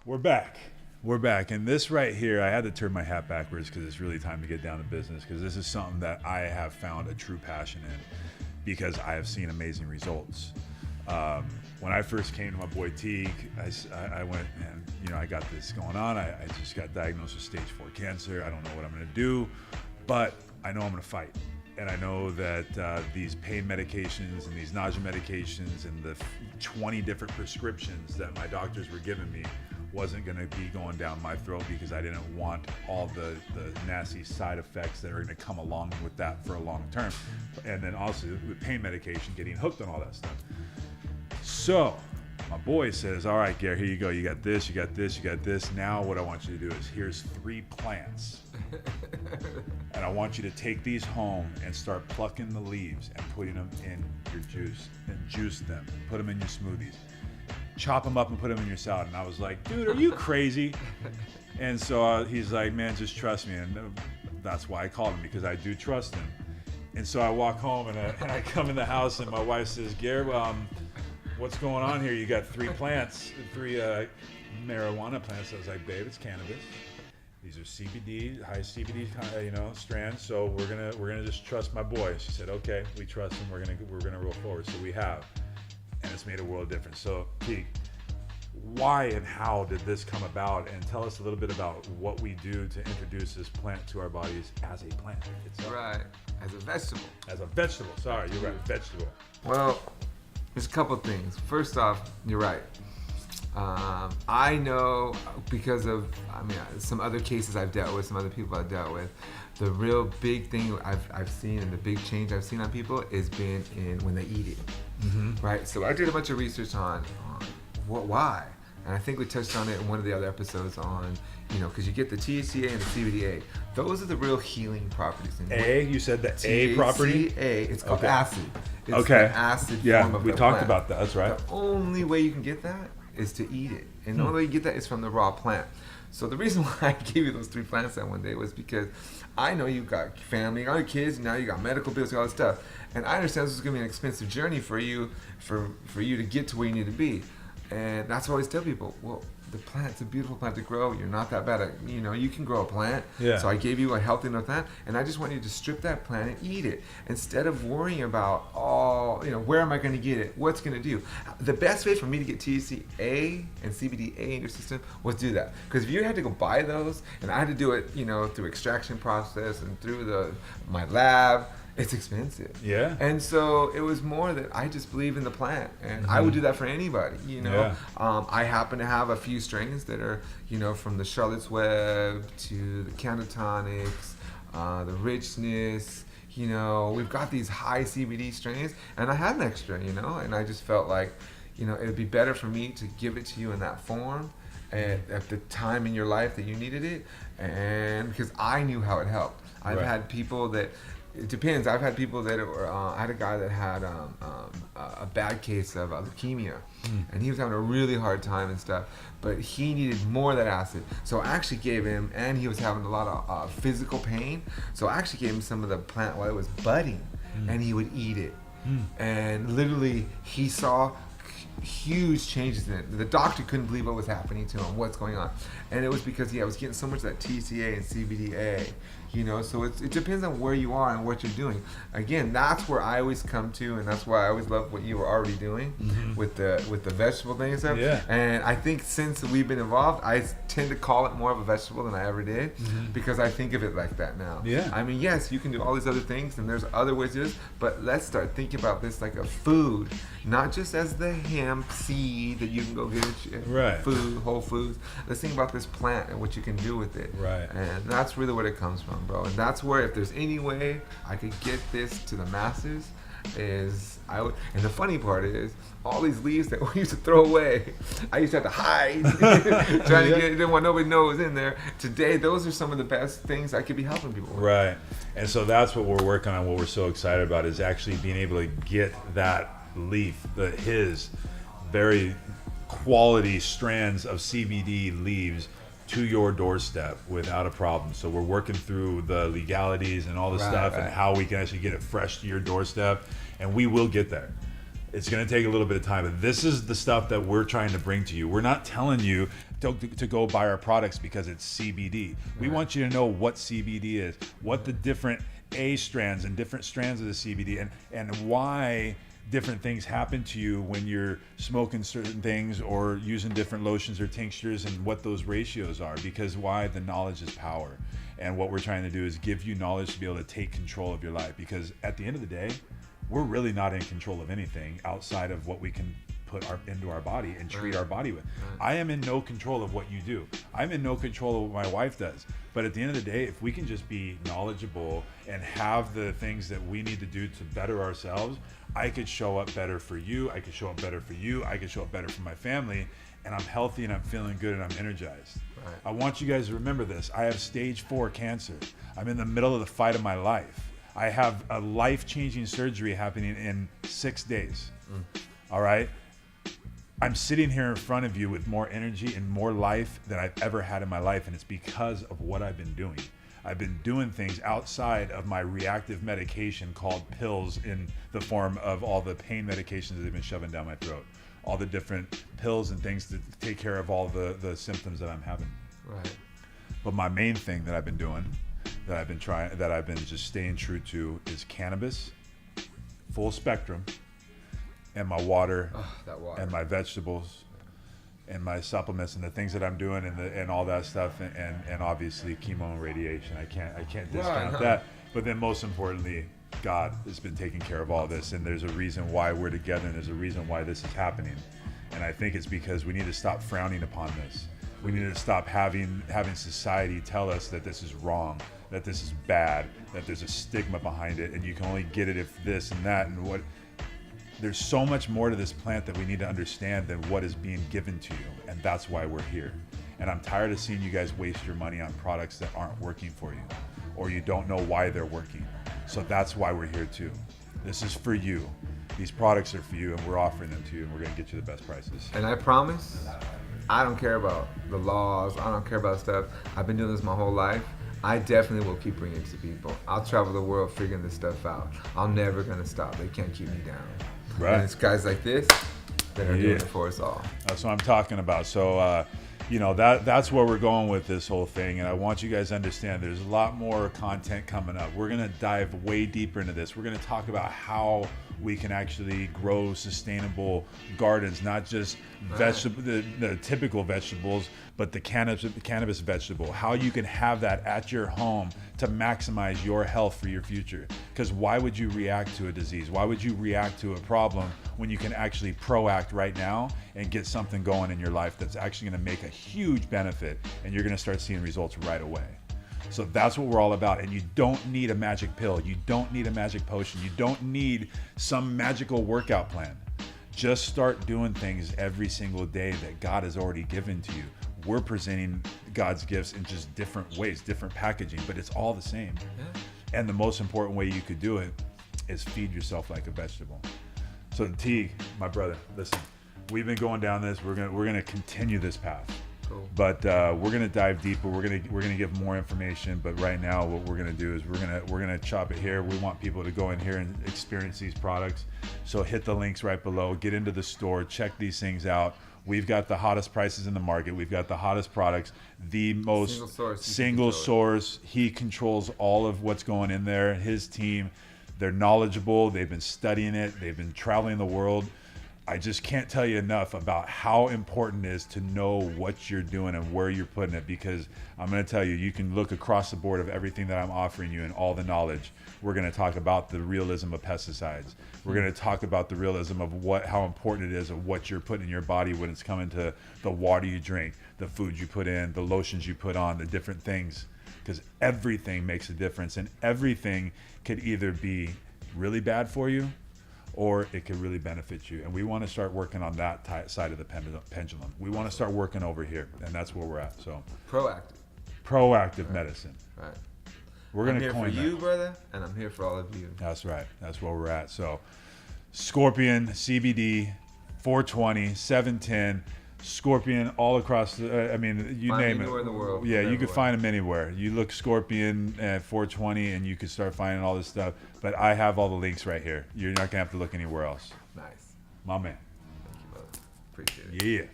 We're back. We're back. And this right here, I had to turn my hat backwards because it's really time to get down to business, because this is something that I have found a true passion in because I have seen amazing results. When I first came to my boy Teague, I went and, I got this going on. I just got diagnosed with stage 4 cancer. I don't know what I'm going to do, but I know I'm going to fight. And I know that these pain medications and these nausea medications and the 20 different prescriptions that my doctors were giving me wasn't going to be going down my throat, because I didn't want all the nasty side effects that are going to come along with that for a long term. And then also with pain medication, getting hooked on all that stuff. So my boy says, all right, Gary, here you go. You got this, you got this, you got this. Now what I want you to do is, here's 3 plants. And I want you to take these home and start plucking the leaves and putting them in your juice and juice them. Put them in your smoothies. Chop them up and put them in your salad. And I was like, dude, are you crazy? And so he's like, man, just trust me. And that's why I called him, because I do trust him. And so I walk home and I come in the house and my wife says, Gary, what's going on here? You got 3 plants, 3 marijuana plants. I was like, babe, it's cannabis. These are CBD, high CBD, strands. So we're gonna just trust my boy. She said, okay, we trust him. We're gonna roll forward. So we have, and it's made a world of difference. So Pete, why and how did this come about? And tell us a little bit about what we do to introduce this plant to our bodies as a plant itself. Right, as a vegetable. As a vegetable. Sorry, you're right, vegetable. Well, there's a couple things. First off, you're right. I know because of, some other cases I've dealt with, some other people I've dealt with, the real big thing I've seen and the big change I've seen on people is been in when they eat it, right? So I did a bunch of research on why, and I think we touched on it in one of the other episodes on, because you get the THCA and the CBDA. Those are the real healing properties. You said the A property? THCA, it's called acid. It's the acid yeah, form of we the talked plant. about that, that's right. The only way you can get that is to eat it. And the only way you get that is from the raw plant. So the reason why I gave you those 3 plants that one day was because I know you've got family, you got your kids, now you got medical bills, all this stuff. And I understand this is going to be an expensive journey for you, for you to get to where you need to be. And that's what I always tell people. Well, the plant's a beautiful plant to grow. You're not that bad at, you can grow a plant. Yeah. So I gave you a healthy enough plant, and I just want you to strip that plant and eat it instead of worrying about, where am I going to get it? What's going to do? The best way for me to get THCA and CBDA in your system was do that. Because if you had to go buy those, and I had to do it, through extraction process and through my lab, it's expensive. Yeah. And so it was more that I just believe in the plant, and I would do that for anybody, Yeah. I happen to have a few strains that are, from the Charlotte's Web to the Canatonics, the Richness, we've got these high CBD strains, and I had an extra, and I just felt like, it would be better for me to give it to you in that form at the time in your life that you needed it, and because I knew how it helped. I've had people that, it depends. I've had people that were, I had a guy that had a bad case of leukemia, and he was having a really hard time and stuff, but he needed more of that acid. So I actually gave him, and he was having a lot of physical pain, so I actually gave him some of the plant while it was budding, and he would eat it. And literally, he saw huge changes in it. The doctor couldn't believe what was happening to him, what's going on. And it was because, I was getting so much of that TCA and CBDA, so it depends on where you are and what you're doing. Again, that's where I always come to, and that's why I always love what you were already doing with the vegetable thing and stuff. Yeah. And I think since we've been involved, I tend to call it more of a vegetable than I ever did, because I think of it like that now. Yeah. Yes, you can do all these other things, and there's other ways to do this, but let's start thinking about this like a food, not just as the hemp seed that you can go get at food, Whole Foods. Let's think about this plant and what you can do with it. Right. And that's really where it comes from, bro. And that's where, if there's any way I could get this to the masses, and the funny part is, all these leaves that we used to throw away, I used to have to hide, trying to didn't want nobody to know it was in there. Today, those are some of the best things I could be helping people with. Right. And so that's what we're working on. What we're so excited about is actually being able to get that leaf, his very quality strands of CBD leaves to your doorstep without a problem. So we're working through the legalities and all the stuff and how we can actually get it fresh to your doorstep, and we will get there. It's going to take a little bit of time, but this is the stuff that we're trying to bring to you. We're not telling you to go buy our products because it's CBD. We want you to know what CBD is, what the different A strands and different strands of the CBD, and why different things happen to you when you're smoking certain things or using different lotions or tinctures, and what those ratios are. Because why? The knowledge is power. And what we're trying to do is give you knowledge to be able to take control of your life. Because at the end of the day, we're really not in control of anything outside of what we can put into our body and treat our body with. I am in no control of what you do. I'm in no control of what my wife does. But at the end of the day, if we can just be knowledgeable and have the things that we need to do to better ourselves, I could show up better for you. I could show up better for you. I could show up better for my family. And I'm healthy and I'm feeling good and I'm energized. Right. I want you guys to remember this. I have stage 4 cancer. I'm in the middle of the fight of my life. I have a life-changing surgery happening in 6 days. All right? I'm sitting here in front of you with more energy and more life than I've ever had in my life, and it's because of what I've been doing. I've been doing things outside of my reactive medication called pills, in the form of all the pain medications that they've been shoving down my throat. All the different pills and things to take care of all the symptoms that I'm having. Right. But my main thing that I've been doing, that I've been just staying true to, is cannabis, full spectrum, and my water, and my vegetables, and my supplements, and the things that I'm doing, and all that stuff, and obviously chemo and radiation. I can't discount that. But then most importantly, God has been taking care of all this, and there's a reason why we're together, and there's a reason why this is happening. And I think it's because we need to stop frowning upon this. We need to stop having society tell us that this is wrong, that this is bad, that there's a stigma behind it, and you can only get it if this and that and what. There's so much more to this plant that we need to understand than what is being given to you, and that's why we're here. And I'm tired of seeing you guys waste your money on products that aren't working for you, or you don't know why they're working. So that's why we're here too. This is for you. These products are for you, and we're offering them to you, and we're gonna get you the best prices. And I promise, I don't care about the laws. I don't care about stuff. I've been doing this my whole life. I definitely will keep bringing it to people. I'll travel the world figuring this stuff out. I'm never gonna stop. They can't keep me down. Right. And it's guys like this that are doing it for us all. That's what I'm talking about. So, that's where we're going with this whole thing. And I want you guys to understand there's a lot more content coming up. We're going to dive way deeper into this. We're going to talk about how we can actually grow sustainable gardens, not just the typical vegetables, but the cannabis vegetable. How you can have that at your home to maximize your health for your future. Because why would you react to a disease? Why would you react to a problem when you can actually proact right now and get something going in your life that's actually going to make a huge benefit, and you're going to start seeing results right away? So that's what we're all about. And you don't need a magic pill. You don't need a magic potion. You don't need some magical workout plan. Just start doing things every single day that God has already given to you. We're presenting God's gifts in just different ways, different packaging, but it's all the same. Yeah. And the most important way you could do it is feed yourself like a vegetable. So Teague, my brother, listen, we've been going down this. We're gonna continue this path. Cool. But we're gonna dive deeper. We're gonna give more information. But right now, what we're gonna do is we're gonna chop it here. We want people to go in here and experience these products. So hit the links right below. Get into the store. Check these things out. We've got the hottest prices in the market. We've got the hottest products. The most single source. He controls all of what's going in there. His team, they're knowledgeable. They've been studying it. They've been traveling the world. I just can't tell you enough about how important it is to know what you're doing and where you're putting it, because I'm going to tell you, you can look across the board of everything that I'm offering you and all the knowledge. We're going to talk about the realism of pesticides. We're going to talk about the realism of how important it is of what you're putting in your body when it's coming to the water you drink, the food you put in, the lotions you put on, the different things, because everything makes a difference, and everything could either be really bad for you or it could really benefit you. And we want to start working on that side of the pendulum. We want to start working over here, and that's where we're at. So proactive medicine. Right. We're going to coin that. I'm here for you, brother, and I'm here for all of you. That's right. That's where we're at. So Scorpion CBD, 420, 710, Scorpion all across you name it. Anywhere in the world. Yeah, you could find them anywhere. You look Scorpion at 420 and you could start finding all this stuff. But I have all the links right here. You're not going to have to look anywhere else. Nice. My man. Thank you, brother. Appreciate it. Yeah.